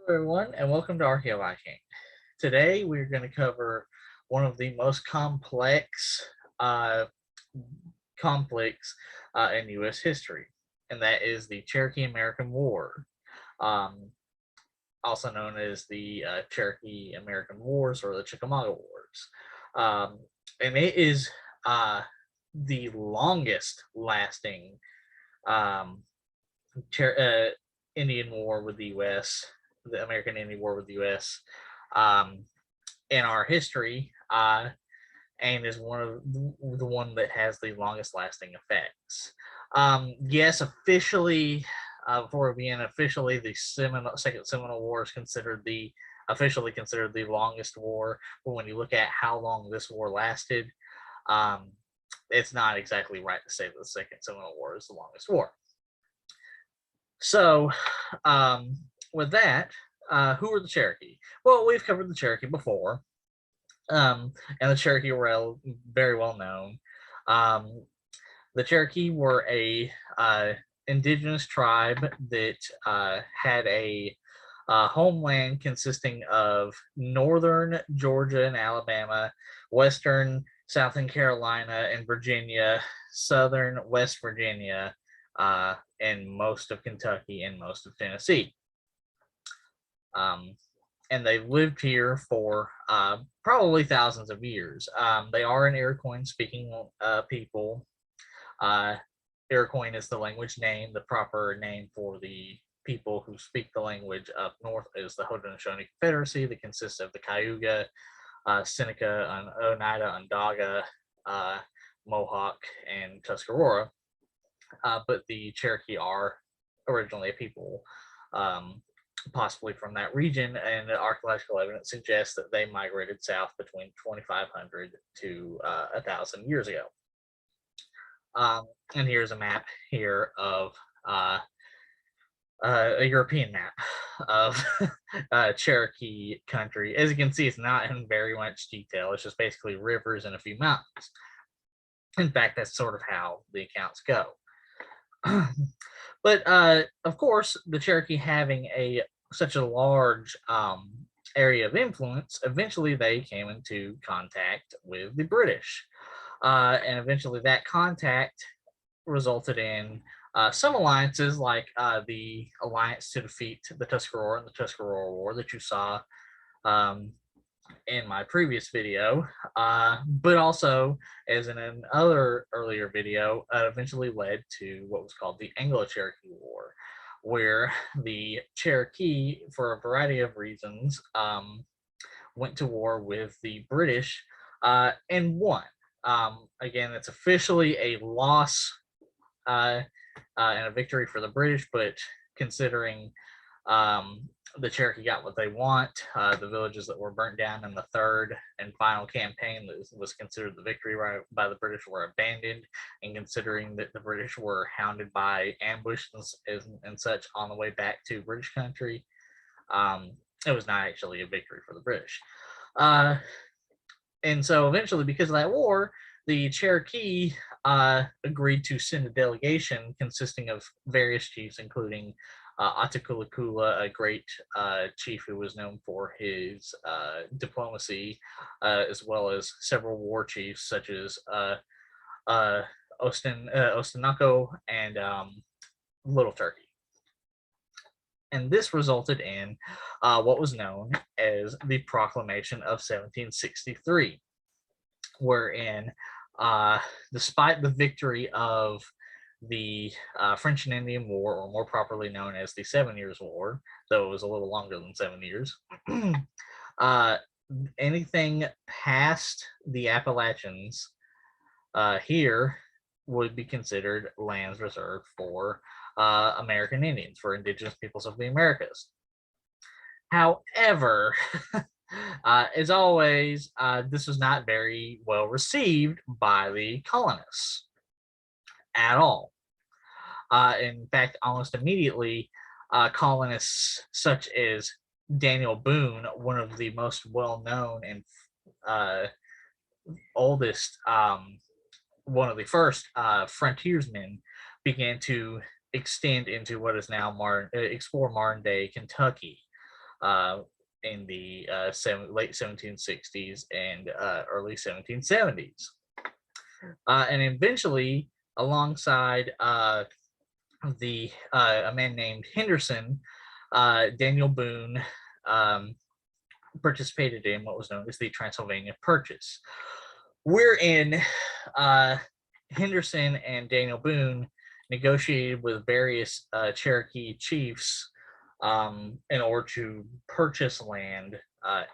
Everyone, and welcome to Archaeology. Today, we're going to cover one of the most complex uh, conflicts in U.S. history, and that is the Cherokee-American War, um, also known as the Cherokee-American Wars or the Chickamauga Wars. And it is the longest lasting um, Indian War with the U.S., the American Indian War with the U.S. Um, in our history, and is one of the one that has the longest lasting effects. Yes, officially, before we begin, officially the Second Seminole War is officially considered the longest war. But when you look at how long this war lasted, um, it's not exactly right to say that the Second Seminole War is the longest war. So, with that, who are the Cherokee? Well, we've covered the Cherokee before, and the Cherokee were very well known. The Cherokee were a indigenous tribe that had a homeland consisting of northern Georgia and Alabama, western South Carolina and Virginia, southern West Virginia, and most of Kentucky and most of Tennessee. And they've lived here for probably thousands of years. They are an Iroquois-speaking people. Iroquois is the language name. The proper name for the people who speak the language up north is the Haudenosaunee Confederacy that consists of the Cayuga, Seneca, Oneida, Onondaga, Mohawk, and Tuscarora. But the Cherokee are originally a people, possibly from that region, and the archaeological evidence suggests that they migrated south between 2,500 to 1,000 years ago. And here's a map here of a European map of Cherokee country. As you can see, it's not in very much detail. It's just basically rivers and a few mountains. In fact, that's sort of how the accounts go. But of course, the Cherokee having such a large area of influence, eventually they came into contact with the British. And eventually that contact resulted in some alliances, like the alliance to defeat the Tuscarora and the Tuscarora War that you saw in my previous video, but also, as in another earlier video, eventually led to what was called the Anglo-Cherokee War, where the Cherokee, for a variety of reasons, went to war with the British and won. Again, it's officially a loss and a victory for the British, but considering the Cherokee got what they want, the villages that were burnt down in the third and final campaign that was considered the victory by the British were abandoned, and considering that the British were hounded by ambush and such on the way back to British country, it was not actually a victory for the British. And so eventually, because of that war, the Cherokee agreed to send a delegation consisting of various chiefs, including Atakulakula, a great chief who was known for his diplomacy, as well as several war chiefs such as Ostenaco and Little Turkey. And this resulted in what was known as the Proclamation of 1763, wherein, despite the victory of the French and Indian War, or more properly known as the 7 Years' War, though it was a little longer than 7 years, anything past the Appalachians here would be considered lands reserved for American Indians, for indigenous peoples of the Americas. However, as always, this was not very well received by the colonists at all. In fact, almost immediately, colonists such as Daniel Boone, one of the most well-known and oldest, one of the first frontiersmen, began to extend into what is now explore modern-day Kentucky. in the late 1760s and early 1770s. And eventually, alongside a man named Henderson, Daniel Boone participated in what was known as the Transylvania Purchase, wherein Henderson and Daniel Boone negotiated with various Cherokee chiefs in order to purchase land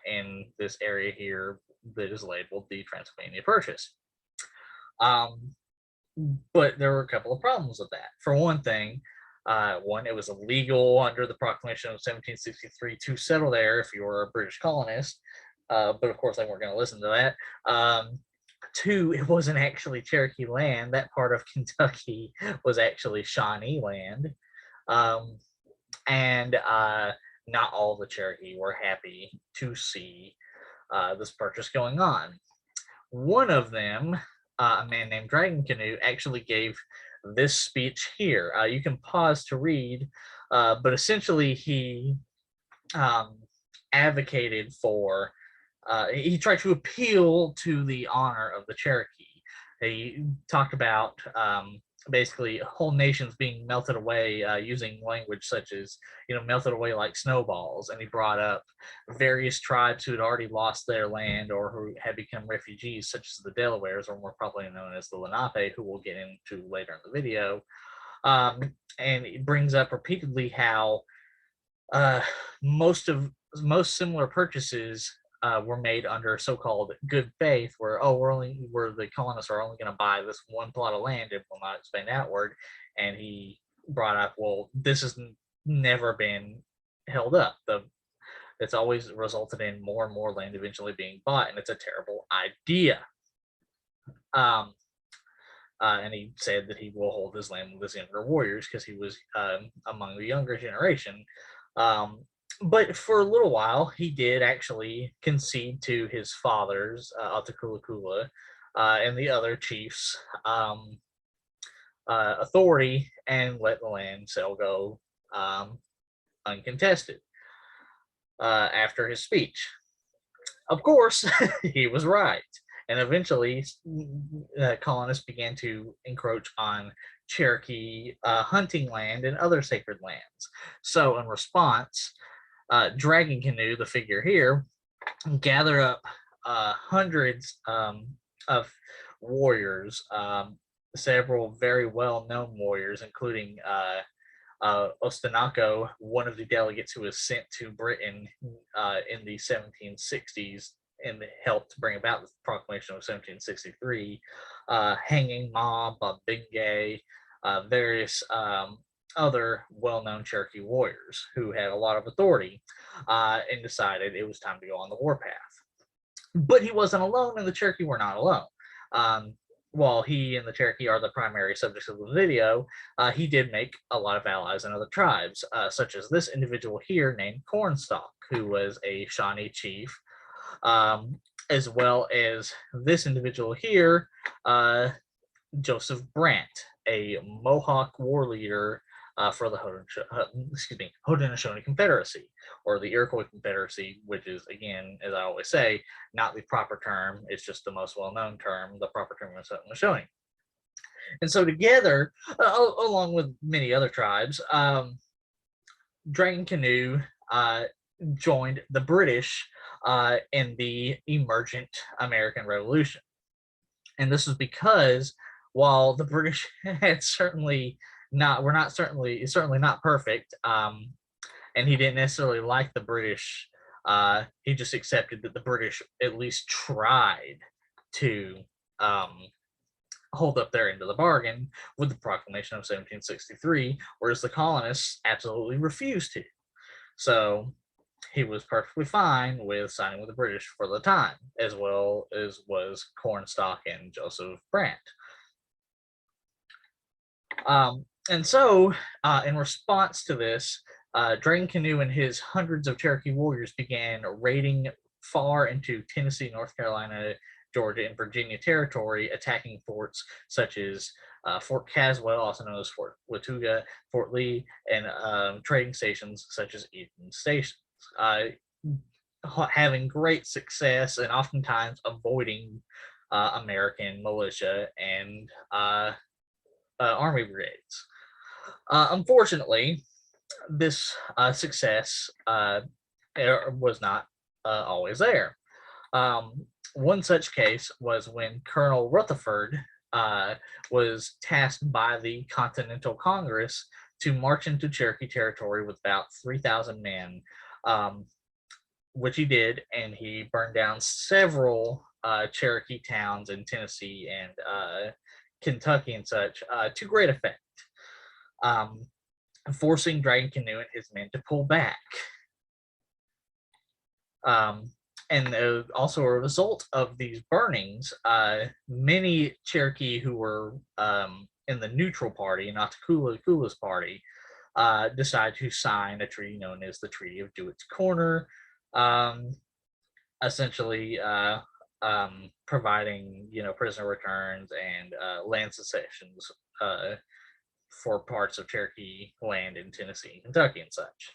in this area here that is labeled the Transylvania Purchase. But there were a couple of problems with that. For one thing, it was illegal under the Proclamation of 1763 to settle there if you were a British colonist, but of course they weren't going to listen to that. Two, it wasn't actually Cherokee land. That part of Kentucky was actually Shawnee land. And not all the Cherokee were happy to see this purchase going on. One of them, a man named Dragon Canoe, actually gave this speech here. You can pause to read, but essentially he advocated for, he tried to appeal to the honor of the Cherokee. He talked about basically whole nations being melted away using language such as, melted away like snowballs. And he brought up various tribes who had already lost their land or who had become refugees, such as the Delawares, or more properly known as the Lenape, who we'll get into later in the video. And it brings up repeatedly how most similar purchases were made under so-called good faith, where the colonists are only going to buy this one plot of land and will not expand outward. And he brought up, well, this has never been held up. It's always resulted in more and more land eventually being bought, and it's a terrible idea. And he said that he will hold his land with his younger warriors because he was among the younger generation. But for a little while, he did actually concede to his father's, Atakulakula, and the other chiefs' authority and let the land sale go uncontested after his speech. Of course, he was right. And eventually, colonists began to encroach on Cherokee hunting land and other sacred lands. So in response, Dragon Canoe, the figure here, gathered up hundreds of warriors, several very well-known warriors, including Ostenaco, one of the delegates who was sent to Britain in the 1760s and helped bring about the Proclamation of 1763, Hanging Mob, Bingay, various other well-known Cherokee warriors who had a lot of authority, and decided it was time to go on the warpath. But he wasn't alone, and the Cherokee were not alone. While he and the Cherokee are the primary subjects of the video, he did make a lot of allies in other tribes, such as this individual here named Cornstalk, who was a Shawnee chief, as well as this individual here, Joseph Brant, a Mohawk war leader for the Haudenosaunee Confederacy, or the Iroquois Confederacy, which is, again, as I always say, not the proper term. It's just the most well-known term. The proper term is Haudenosaunee. And so together, along with many other tribes, Dragon Canoe joined the British in the emergent American Revolution. And this was because while the British had certainly not perfect, and he didn't necessarily like the British, he just accepted that the British at least tried to hold up their end of the bargain with the Proclamation of 1763, whereas the colonists absolutely refused to. So he was perfectly fine with signing with the British for the time, as well as was Cornstalk and Joseph Brant. And so, in response to this, Dragon Canoe and his hundreds of Cherokee warriors began raiding far into Tennessee, North Carolina, Georgia, and Virginia territory, attacking forts such as Fort Caswell, also known as Fort Watauga, Fort Lee, and trading stations such as Eaton Station. having great success and oftentimes avoiding American militia and army brigades. Unfortunately, this success was not always there. One such case was when Colonel Rutherford was tasked by the Continental Congress to march into Cherokee territory with about 3,000 men, which he did, and he burned down several Cherokee towns in Tennessee and Kentucky and such to great effect, forcing Dragon Canoe and his men to pull back. And also a result of these burnings, many Cherokee who were in the neutral party, not the Kula's party, decided to sign a treaty known as the Treaty of Dewitt's Corner, essentially providing prisoner returns and land secessions for parts of Cherokee land in Tennessee and Kentucky and such.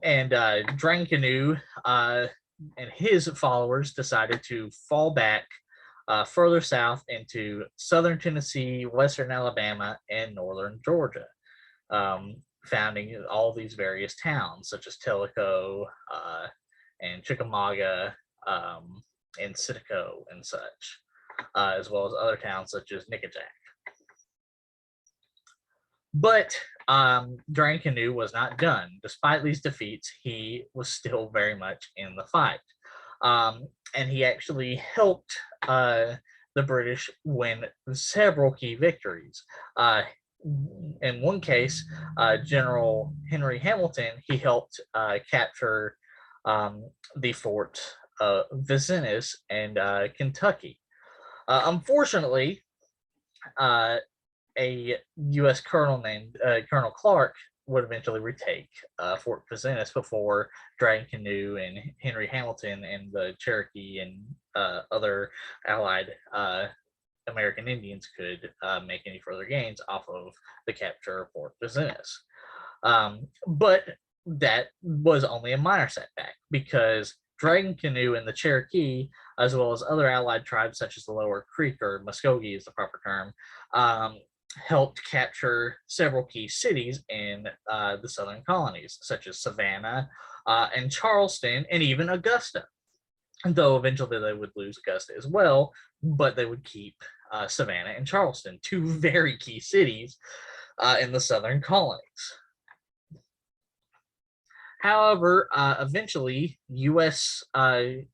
And Dragon Canoe and his followers decided to fall back further south into southern Tennessee, western Alabama, and northern Georgia, founding all these various towns such as Calico and Chickamauga and Citico and such, as well as other towns such as Nickajack. But Dragon Canoe was not done. Despite these defeats, he was still very much in the fight. And he actually helped the British win several key victories. In one case, General Henry Hamilton, he helped capture the fort Vincennes in Kentucky. Unfortunately, a U.S. colonel named Colonel Clark would eventually retake Fort Vincennes before Dragon Canoe and Henry Hamilton and the Cherokee and other allied American Indians could make any further gains off of the capture of Fort Vincennes. But that was only a minor setback, because Dragon Canoe and the Cherokee, as well as other allied tribes such as the Lower Creek, or Muskogee is the proper term, helped capture several key cities in the southern colonies, such as Savannah and Charleston, and even Augusta. Though eventually they would lose Augusta as well, but they would keep Savannah and Charleston, two very key cities in the southern colonies. However, eventually, the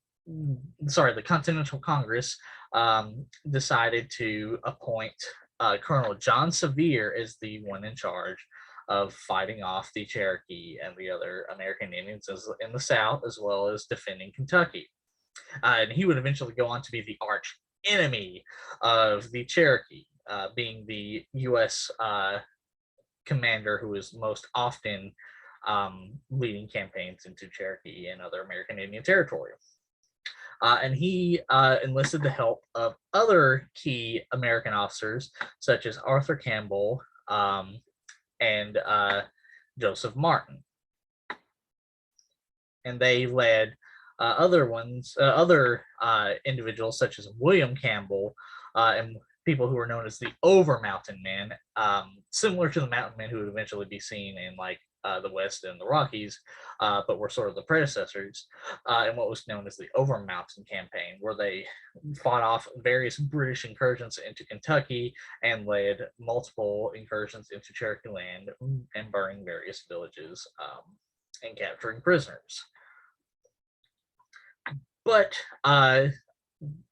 Continental Congress decided to appoint Colonel John Sevier as the one in charge of fighting off the Cherokee and the other American Indians in the South, as well as defending Kentucky. And he would eventually go on to be the arch enemy of the Cherokee, being the U.S. Commander who is most often leading campaigns into Cherokee and other American Indian territory. And he enlisted the help of other key American officers, such as Arthur Campbell and Joseph Martin. And they led other individuals, such as William Campbell and people who were known as the Over Mountain Men, similar to the Mountain Men who would eventually be seen in the West and the Rockies, but were sort of the predecessors, in what was known as the Over Mountain Campaign, where they fought off various British incursions into Kentucky and led multiple incursions into Cherokee land and burning various villages and capturing prisoners. But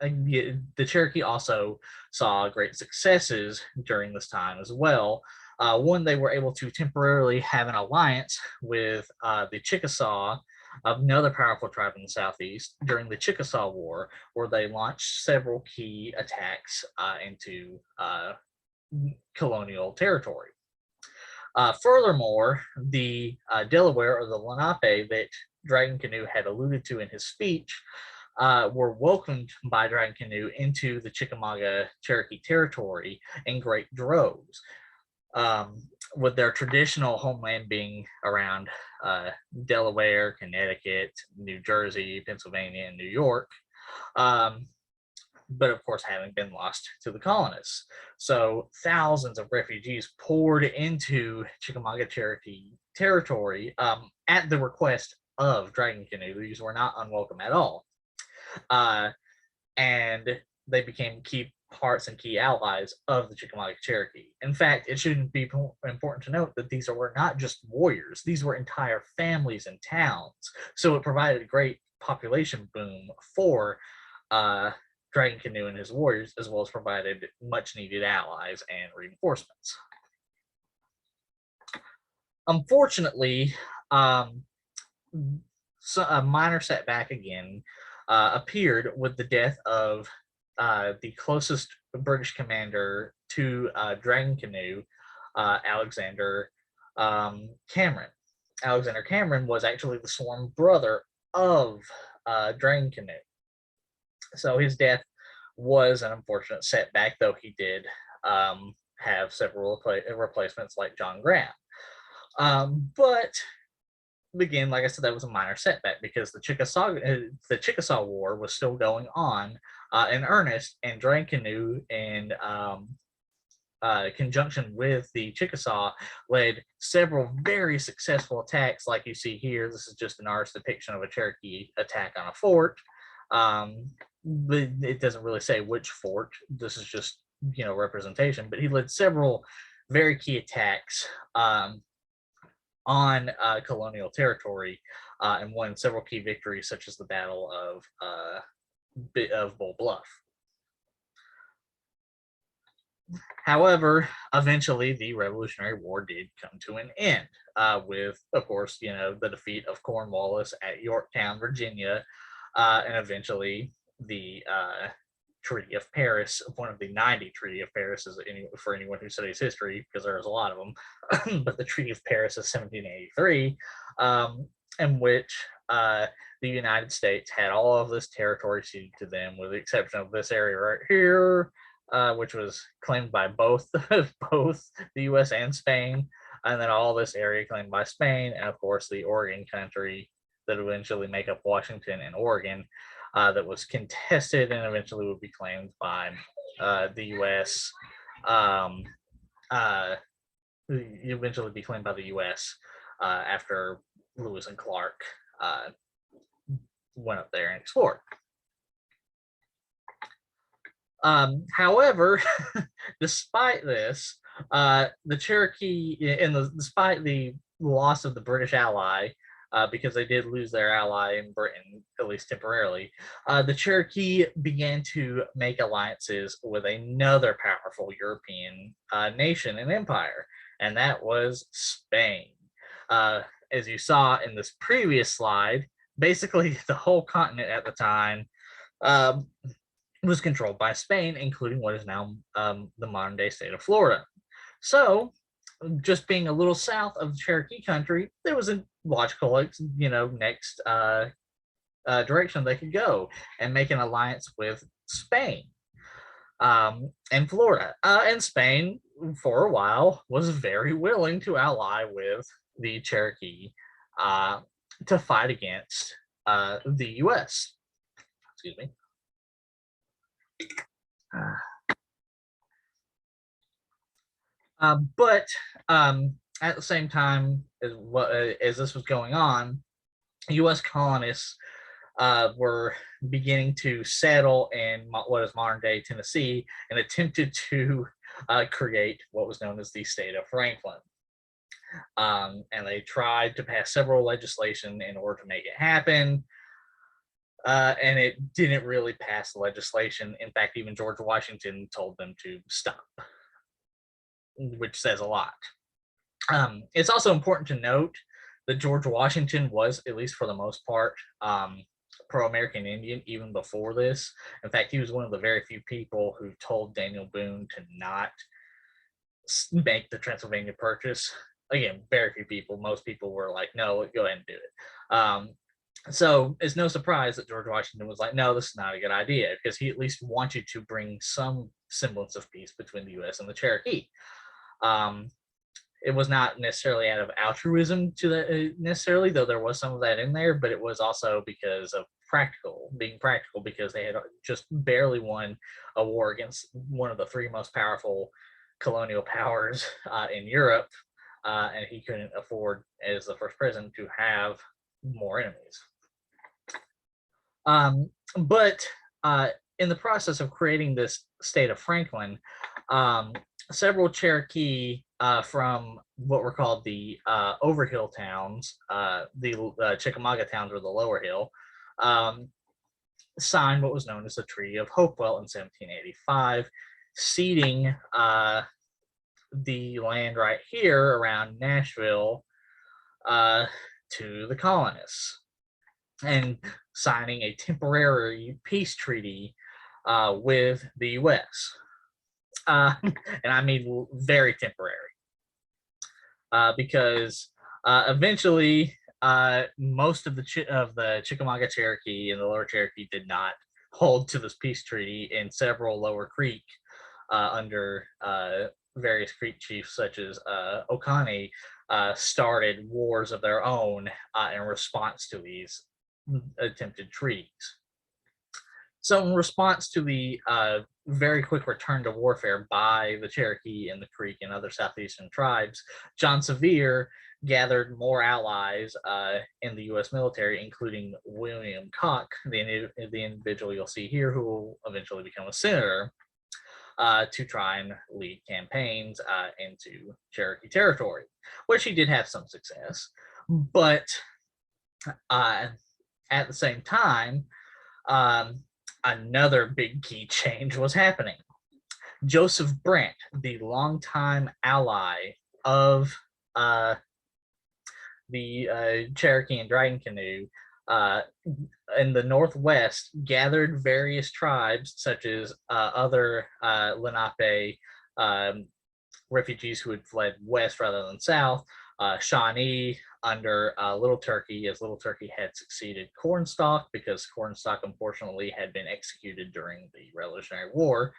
the Cherokee also saw great successes during this time as well. One, they were able to temporarily have an alliance with the Chickasaw, another powerful tribe in the Southeast, during the Chickasaw War, where they launched several key attacks into colonial territory. Furthermore, the Delaware, or the Lenape, that Dragon Canoe had alluded to in his speech, were welcomed by Dragon Canoe into the Chickamauga Cherokee territory in great droves. with their traditional homeland being around Delaware, Connecticut, New Jersey, Pennsylvania, and New York. But of course, having been lost to the colonists. So thousands of refugees poured into Chickamauga Cherokee territory at the request of Dragon Canoe. These were not unwelcome at all. And they became key parts and key allies of the Chickamauga Cherokee. In fact, it shouldn't be important to note that these were not just warriors, these were entire families and towns. So it provided a great population boom for Dragon Canoe and his warriors, as well as provided much needed allies and reinforcements. Unfortunately, so a minor setback again appeared with the death of the closest British commander to Dragon Canoe, Alexander Cameron. Alexander Cameron was actually the sworn brother of Dragon Canoe. So his death was an unfortunate setback, though he did have several replacements like John Graham. But again, like I said, that was a minor setback because the Chickasaw War was still going on in earnest, and Dragon Canoe in conjunction with the Chickasaw led several very successful attacks like you see here. This is just an artist's depiction of a Cherokee attack on a fort. But it doesn't really say which fort. This is just, representation, but he led several very key attacks on colonial territory and won several key victories, such as the Battle of Bull Bluff. However, eventually the Revolutionary War did come to an end with, of course, the defeat of Cornwallis at Yorktown, Virginia, and eventually the Treaty of Paris, one of the 90 Treaty of Paris, for anyone who studies history, because there's a lot of them, but the Treaty of Paris of 1783, in which the United States had all of this territory ceded to them, with the exception of this area right here, which was claimed by both the U.S. and Spain, and then all this area claimed by Spain, and of course the Oregon country that eventually make up Washington and Oregon, that was contested and eventually would be claimed by the U.S. Eventually be claimed by the U.S. After Lewis and Clark went up there and explored. However, despite this, the Cherokee, despite the loss of the British ally, because they did lose their ally in Britain, at least temporarily, the Cherokee began to make alliances with another powerful European nation and empire, and that was Spain. As you saw in this previous slide, basically the whole continent at the time was controlled by Spain, including what is now the modern day state of Florida. So, just being a little south of Cherokee country, there was a logical, next direction they could go and make an alliance with Spain and Florida. And Spain, for a while, was very willing to ally with the Cherokee to fight against the U.S. Excuse me. But at the same time as this was going on, U.S. colonists were beginning to settle in what is modern-day Tennessee and attempted to create what was known as the state of Franklin. And they tried to pass several legislation in order to make it happen. And it didn't really pass the legislation. In fact, even George Washington told them to stop, which says a lot. It's also important to note that George Washington was, at least for the most part, pro-American Indian even before this. In fact, he was one of the very few people who told Daniel Boone to not make the Transylvania Purchase. Again, very few people. Most people were like, no, go ahead and do it. So it's no surprise that George Washington was like, no, this is not a good idea, because he at least wanted to bring some semblance of peace between the U.S. and the Cherokee. it was not necessarily out of altruism to the necessarily, though there was some of that in there, but it was also because of being practical, because they had just barely won a war against one of the three most powerful colonial powers in Europe, and he couldn't afford, as the first president, to have more enemies. But in the process of creating this state of Franklin, several Cherokee from what were called the overhill towns, the Chickamauga towns, or the lower hill, signed what was known as the Treaty of Hopewell in 1785, ceding the land right here around Nashville to the colonists, and signing a temporary peace treaty with the U.S. And I mean very temporary, because eventually most of the Chickamauga Cherokee and the Lower Cherokee did not hold to this peace treaty, and several Lower Creek under various Creek chiefs such as Oconee started wars of their own in response to these attempted treaties. So in response to the very quick return to warfare by the Cherokee and the Creek and other southeastern tribes, John Sevier gathered more allies in the U.S. military, including William Koch, the individual you'll see here, who will eventually become a senator, to try and lead campaigns into Cherokee territory, which he did have some success. But at the same time, another big key change was happening. Joseph Brant, the longtime ally of the Cherokee and Dragon Canoe in the Northwest, gathered various tribes such as other Lenape refugees who had fled west rather than south, Shawnee under Little Turkey, as Little Turkey had succeeded Cornstalk, because Cornstalk unfortunately had been executed during the Revolutionary War,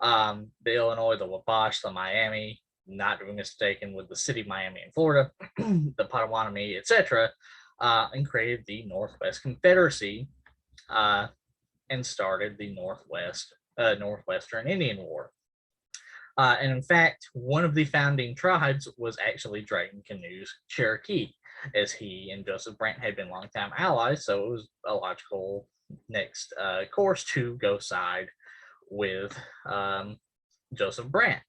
the Illinois, the Wabash, the Miami, not to be mistaken with the city of Miami in Florida, the Potawatomi, etc., and created the Northwest Confederacy and started the Northwestern Indian War. And in fact, one of the founding tribes was actually Dragon Canoe's Cherokee, as he and Joseph Brant had been longtime allies, so it was a logical next course to go side with Joseph Brant.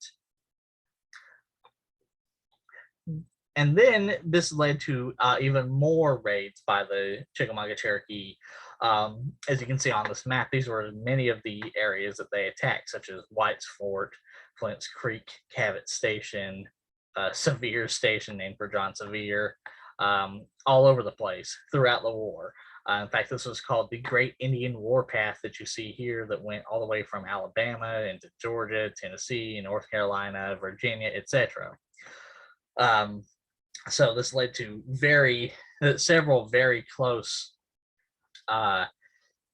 And then this led to even more raids by the Chickamauga Cherokee. As you can see on this map, these were many of the areas that they attacked, such as White's Fort, Flint's Creek, Cabot Station, Sevier Station, named for John Sevier, all over the place throughout the war. In fact, this was called the Great Indian Warpath that you see here, that went all the way from Alabama into Georgia, Tennessee, North Carolina, Virginia, etc. So this led to several very close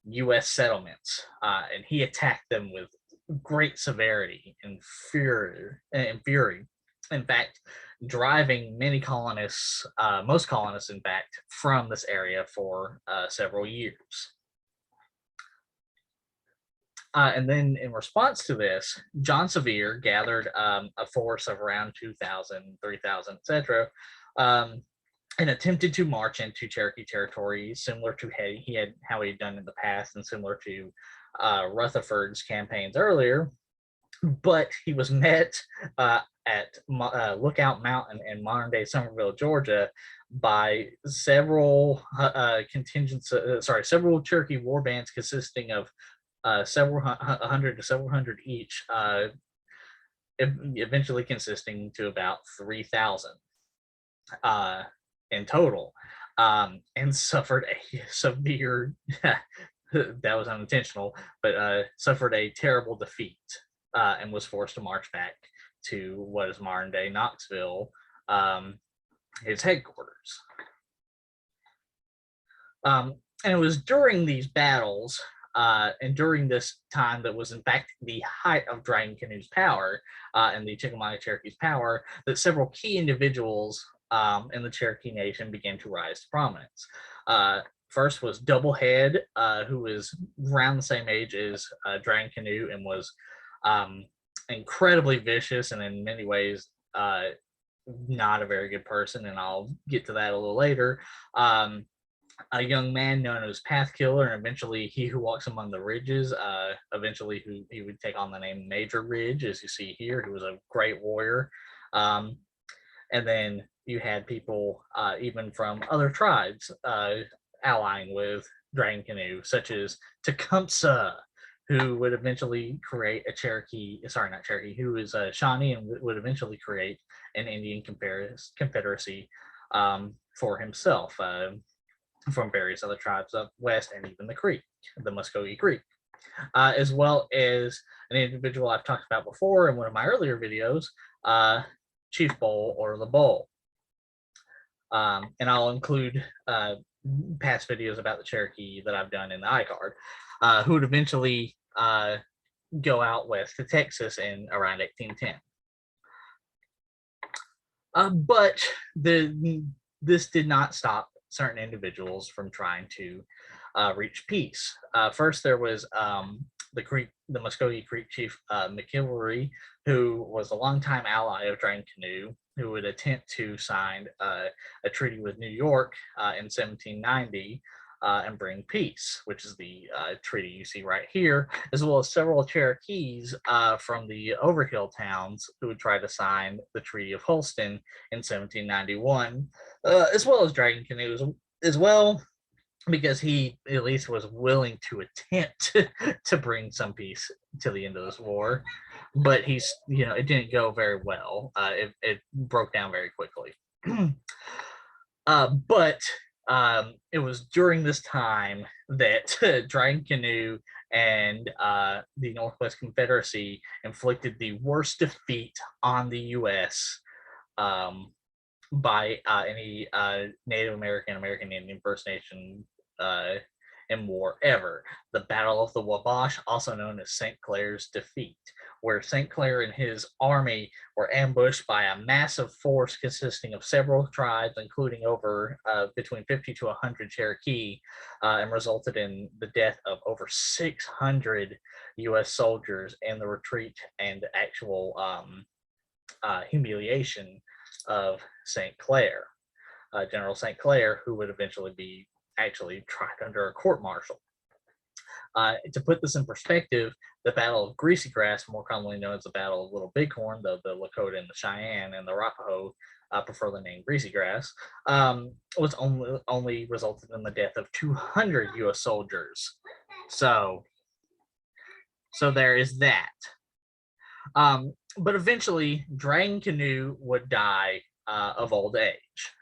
U.S. settlements, and he attacked them with great severity and fury. In fact, driving many colonists, most colonists, in fact, from this area for several years. And then in response to this, John Sevier gathered a force of around 2,000, 3,000, etc., and attempted to march into Cherokee territory, similar to how he had done in the past, and similar to Rutherford's campaigns earlier. But he was met at Lookout Mountain in modern-day Summerville, Georgia, by several several Cherokee war bands consisting of several hundred to several hundred each, eventually consisting to about 3,000 in total, and suffered a severe, that was unintentional, but suffered a terrible defeat, and was forced to march back to what is modern-day Knoxville, his headquarters. And it was during these battles and during this time that was in fact the height of Dragon Canoe's power and the Chickamauga Cherokee's power, that several key individuals in the Cherokee Nation began to rise to prominence. First was Doublehead, who was around the same age as Dragon Canoe and was incredibly vicious and in many ways not a very good person, and I'll get to that a little later. A young man known as Path Killer, and eventually He Who Walks Among the Ridges, eventually who he would take on the name Major Ridge, as you see here, who was a great warrior. And then you had people even from other tribes allying with Dragon Canoe, such as Tecumseh, who would eventually create a Cherokee, sorry, not Cherokee, who is a Shawnee and would eventually create an Indian confederacy for himself from various other tribes up west, and even the Creek, the Muskogee Creek, as well as an individual I've talked about before in one of my earlier videos, Chief Bull or the Bull. And I'll include past videos about the Cherokee that I've done in the iCard, who would eventually go out west to Texas in around 1810. But this did not stop certain individuals from trying to reach peace. First, there was the Muskogee Creek chief McIlvery, who was a longtime ally of Dragon Canoe, who would attempt to sign a treaty with New York in 1790 and bring peace, which is the treaty you see right here, as well as several Cherokees from the Overhill towns who would try to sign the Treaty of Holston in 1791, as well as Dragon Canoe as well, because he at least was willing to attempt to bring some peace to the end of this war. But it didn't go very well. It broke down very quickly. But it was during this time that Dragon Canoe and the Northwest Confederacy inflicted the worst defeat on the U.S. By any Native American, American Indian, First Nation in war ever. The Battle of the Wabash, also known as St. Clair's defeat, where St. Clair and his army were ambushed by a massive force consisting of several tribes, including over between 50 to 100 Cherokee, and resulted in the death of over 600 U.S. soldiers and the retreat and actual humiliation of St. Clair, General St. Clair, who would eventually be actually tried under a court-martial. To put this in perspective, the Battle of Greasy Grass, more commonly known as the Battle of Little Bighorn, though the Lakota and the Cheyenne and the Arapaho prefer the name Greasy Grass, was only resulted in the death of 200 U.S. soldiers. So there is that. But eventually, Dragon Canoe would die of old age.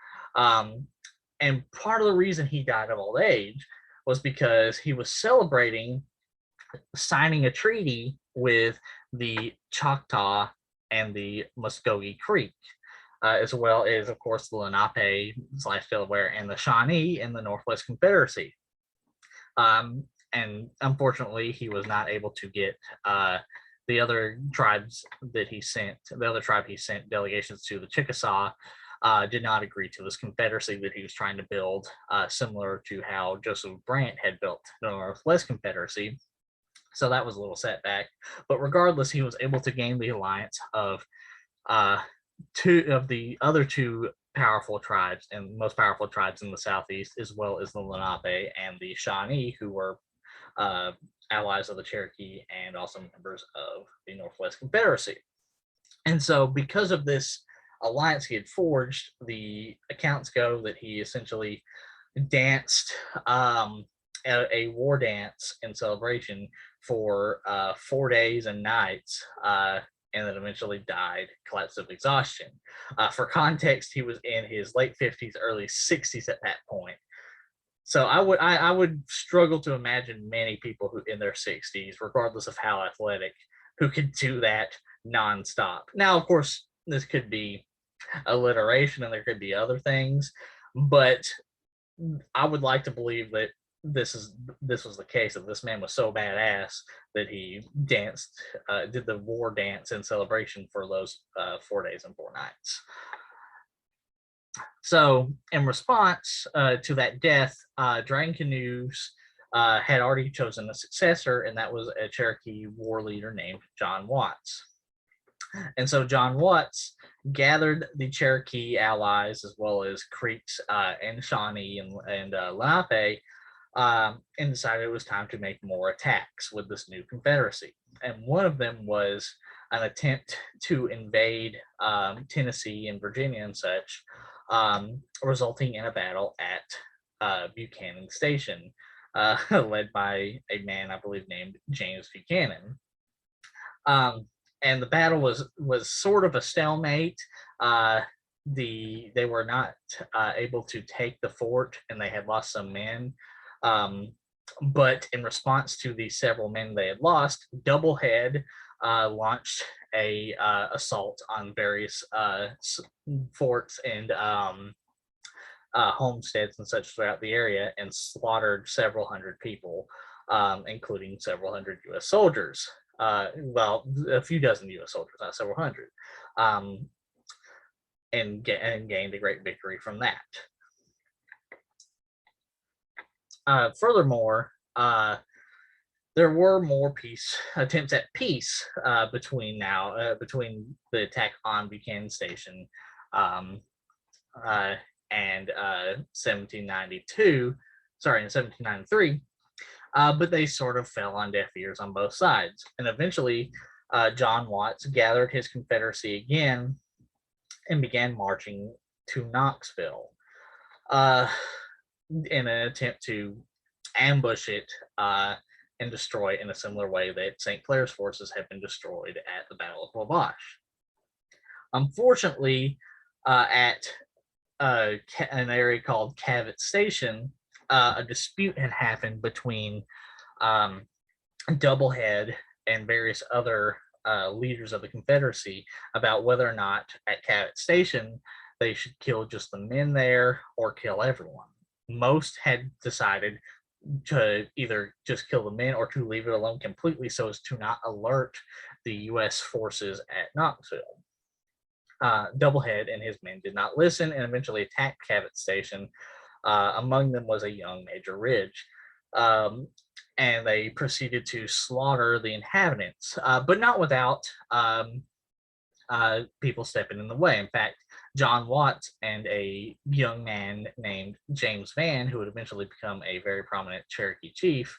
And part of the reason he died of old age was because he was celebrating signing a treaty with the Choctaw and the Muskogee Creek, as well as, of course, the Lenape/Delaware and the Shawnee in the Northwest Confederacy. And unfortunately, he was not able to get the other tribes that he sent, the other tribe he sent delegations to, the Chickasaw, did not agree to this confederacy that he was trying to build, similar to how Joseph Brant had built the Northwest Confederacy. So that was a little setback. But regardless, he was able to gain the alliance of two of the other two powerful tribes and most powerful tribes in the Southeast, as well as the Lenape and the Shawnee, who were allies of the Cherokee and also members of the Northwest Confederacy. And so because of this alliance he had forged, the accounts go that he essentially danced a war dance in celebration for 4 days and nights, and then eventually died, collapsed of exhaustion. For context, he was in his late 50s, early 60s at that point. So I would struggle to imagine many people who in their 60s, regardless of how athletic, who could do that nonstop. Now, of course, this could be alliteration and there could be other things, but I would like to believe that this was the case, that this man was so badass that he did the war dance in celebration for those 4 days and 4 nights. So in response to that death, Dragon Canoes had already chosen a successor, and that was a Cherokee war leader named John Watts. And so John Watts gathered the Cherokee allies, as well as Creeks and Shawnee and Lenape, and decided it was time to make more attacks with this new Confederacy. And one of them was an attempt to invade Tennessee and Virginia and such, resulting in a battle at Buchanan Station, led by a man, I believe, named James Buchanan. And the battle was sort of a stalemate. They were not able to take the fort, and they had lost some men. But in response to the several men they had lost, Doublehead launched a assault on various forts and homesteads and such throughout the area, and slaughtered several hundred people, including several hundred U.S. soldiers. Well, a few dozen U.S. soldiers, not several hundred, and gained a great victory from that. Furthermore, there were more attempts at peace between the attack on Buchanan Station and 1793, but they sort of fell on deaf ears on both sides. And eventually, John Watts gathered his Confederacy again and began marching to Knoxville in an attempt to ambush it and destroy it in a similar way that St. Clair's forces had been destroyed at the Battle of Wabash. Unfortunately, at an area called Cabot Station, a dispute had happened between Doublehead and various other leaders of the Confederacy about whether or not at Cabot Station they should kill just the men there or kill everyone. Most had decided to either just kill the men or to leave it alone completely so as to not alert the U.S. forces at Knoxville. Doublehead and his men did not listen and eventually attacked Cabot Station. Among them was a young Major Ridge. And they proceeded to slaughter the inhabitants, but not without people stepping in the way. In fact, John Watts and a young man named James Vann, who would eventually become a very prominent Cherokee chief,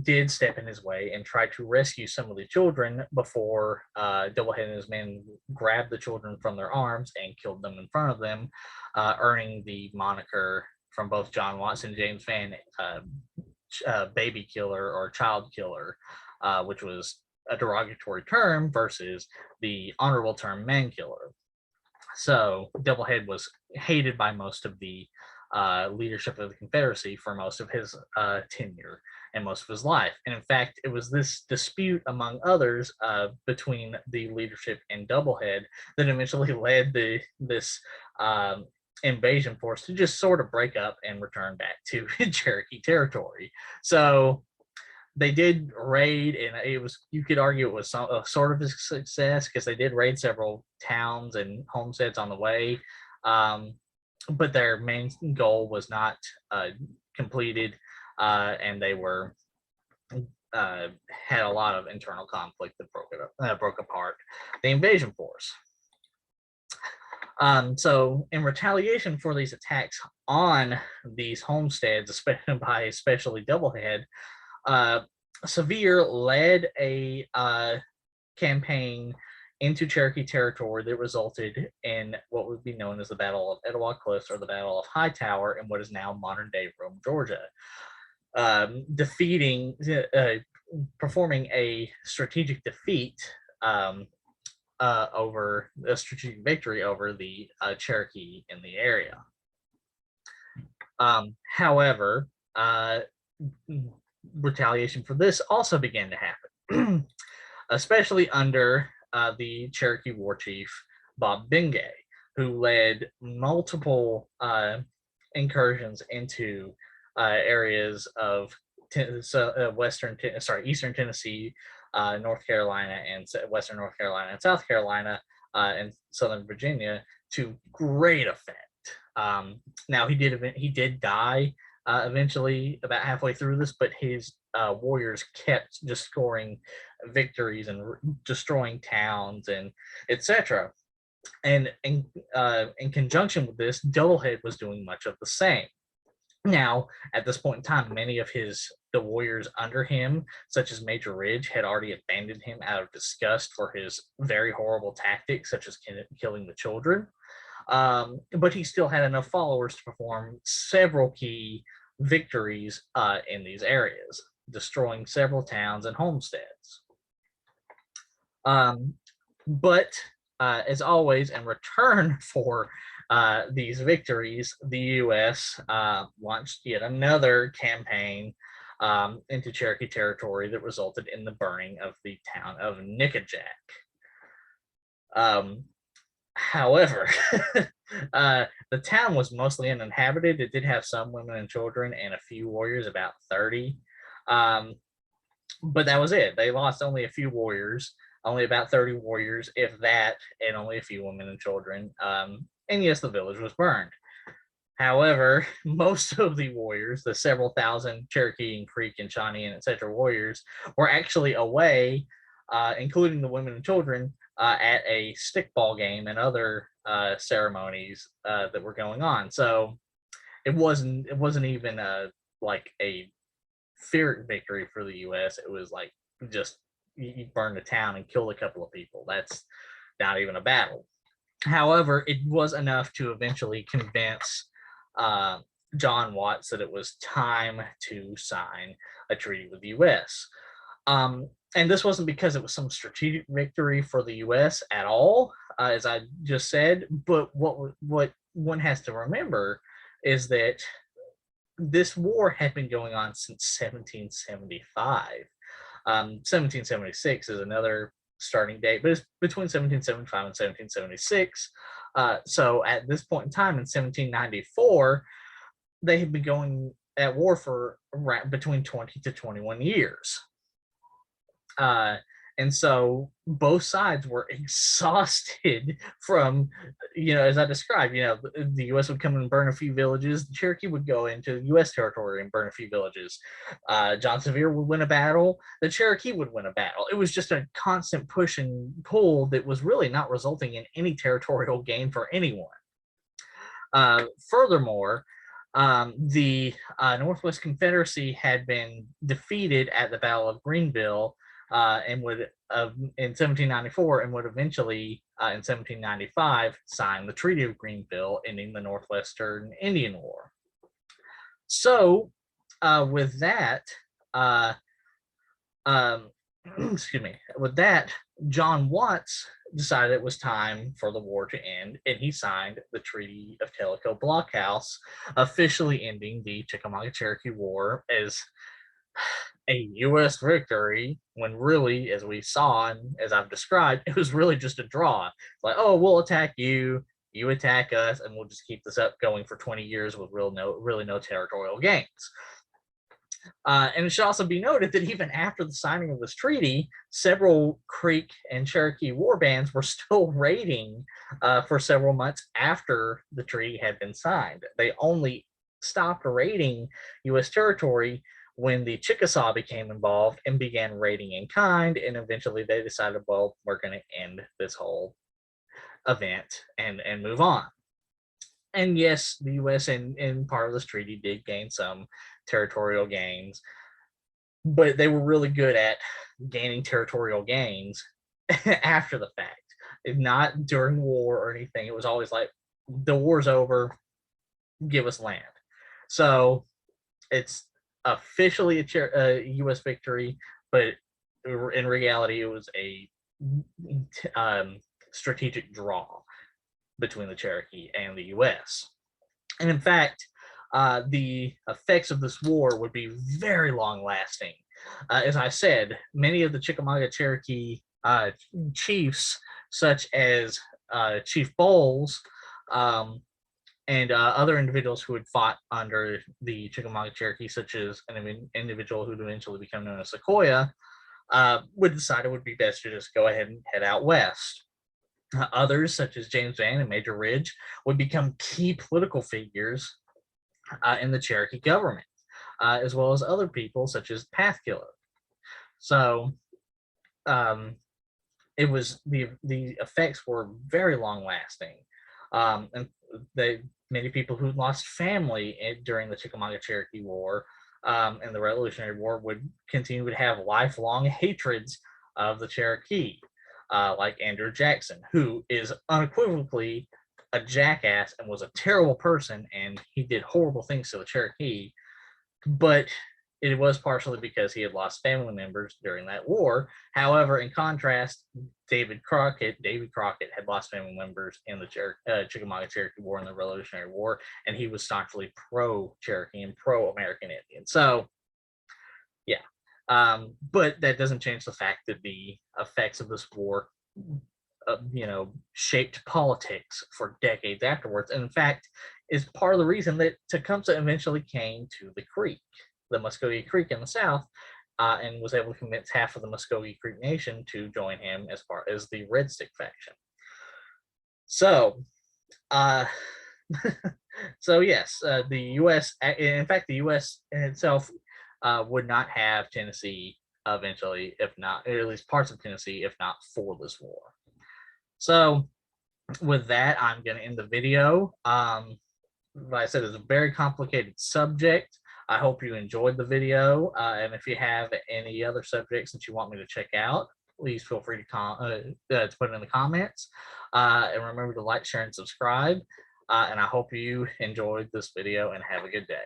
did step in his way and tried to rescue some of the children before Doublehead and his men grabbed the children from their arms and killed them in front of them, earning the moniker from both John Watts and James Vann, baby killer or child killer, which was a derogatory term versus the honorable term man killer. So Doublehead was hated by most of the leadership of the Confederacy for most of his tenure and most of his life. And in fact, it was this dispute, among others, between the leadership and Doublehead that eventually led this invasion force to just sort of break up and return back to Cherokee territory. So they did raid, and you could argue it was sort of a success because they did raid several towns and homesteads on the way, but their main goal was not completed, and they had a lot of internal conflict that broke apart the invasion force. So in retaliation for these attacks on these homesteads, especially Doublehead, Sevier led a campaign into Cherokee territory that resulted in what would be known as the Battle of Etowah Cliffs, or the Battle of Hightower, in what is now modern-day Rome, Georgia, performing a strategic defeat over a strategic victory over the Cherokee in the area. However, retaliation for this also began to happen, especially under the Cherokee war chief, Bob Bingay, who led multiple incursions into areas of Eastern Tennessee, North Carolina, and Western North Carolina and South Carolina, and Southern Virginia to great effect. Now he did die eventually about halfway through this, but his warriors kept just scoring victories and destroying towns and etc. And in conjunction with this, Doublehead was doing much of the same. Now, at this point in time, many of the warriors under him, such as Major Ridge, had already abandoned him out of disgust for his very horrible tactics, such as killing the children. But he still had enough followers to perform several key victories in these areas, destroying several towns and homesteads. But as always, in return for these victories, the U.S. Launched yet another campaign into Cherokee territory that resulted in the burning of the town of Nickajack. However, the town was mostly uninhabited. It did have some women and children and a few warriors, about 30. But that was it. They lost only a few warriors, only about 30 warriors, if that, and only a few women and children. And yes, the village was burned. However, most of the warriors, the several thousand Cherokee and Creek and Shawnee and etc. warriors, were actually away, including the women and children, at a stickball game and other ceremonies that were going on. So it wasn't even like a Pyrrhic victory for the U.S. It was like just you burned a town and killed a couple of people. That's not even a battle. However, it was enough to eventually convince John Watts that it was time to sign a treaty with the U.S. And this wasn't because it was some strategic victory for the U.S. at all, as I just said. But what one has to remember is that this war had been going on since 1775. 1776 is another starting date, but it's between 1775 and 1776. So at this point in time, in 1794, they had been going at war for between 20 to 21 years. And so both sides were exhausted from, as I described, the U.S. would come and burn a few villages. The Cherokee would go into U.S. territory and burn a few villages. John Sevier would win a battle. The Cherokee would win a battle. It was just a constant push and pull that was really not resulting in any territorial gain for anyone. Furthermore, the Northwest Confederacy had been defeated at the Battle of Greenville and would in 1794 and would eventually in 1795 sign the Treaty of Greenville, ending the Northwestern Indian War. So with that, excuse me, with that, John Watts decided it was time for the war to end, and he signed the Treaty of Calico Blockhouse, officially ending the Chickamauga-Cherokee War as a U.S. victory, when really, as we saw and as I've described, it was really just a draw. It's like, oh, we'll attack you, you attack us, and we'll just keep this up going for 20 years with really no territorial gains. And it should also be noted that even after the signing of this treaty, several Creek and Cherokee war bands were still raiding for several months after the treaty had been signed. They only stopped raiding U.S. territory when the Chickasaw became involved and began raiding in kind, and eventually they decided, well, we're going to end this whole event and move on. And yes, the U.S. in part of this treaty did gain some territorial gains, but they were really good at gaining territorial gains after the fact, not during war or anything. It was always like, the war's over, give us land. So it's officially a U.S. victory, but in reality, it was a strategic draw between the Cherokee and the U.S. And in fact, the effects of this war would be very long-lasting. As I said, many of the Chickamauga Cherokee chiefs, such as Chief Bowles, and other individuals who had fought under the Chickamauga Cherokee, such as an individual who would eventually become known as Sequoia, would decide it would be best to just go ahead and head out west. Others, such as James Vann and Major Ridge, would become key political figures in the Cherokee government, as well as other people such as Pathkiller. So it was the effects were very long lasting, and many people who lost family during the Chickamauga Cherokee War and the Revolutionary War would continue to have lifelong hatreds of the Cherokee, like Andrew Jackson, who is unequivocally a jackass and was a terrible person, and he did horrible things to the Cherokee, but it was partially because he had lost family members during that war. However, in contrast, David Crockett had lost family members in the Chickamauga Cherokee War and the Revolutionary War, and he was staunchly pro-Cherokee and pro-American Indian. So, yeah. But that doesn't change the fact that the effects of this war, shaped politics for decades afterwards. And in fact, is part of the reason that Tecumseh eventually came to the creek, the Muskogee Creek in the south, and was able to convince half of the Muskogee Creek Nation to join him as far as the Red Stick faction. So, so yes, the U.S. In fact, the U.S. in itself would not have Tennessee eventually, if not, or at least parts of Tennessee, if not for this war. So, with that, I'm going to end the video. Like I said, it's a very complicated subject. I hope you enjoyed the video, and if you have any other subjects that you want me to check out, please feel free to put it in the comments. And remember to like, share, and subscribe. And I hope you enjoyed this video and have a good day.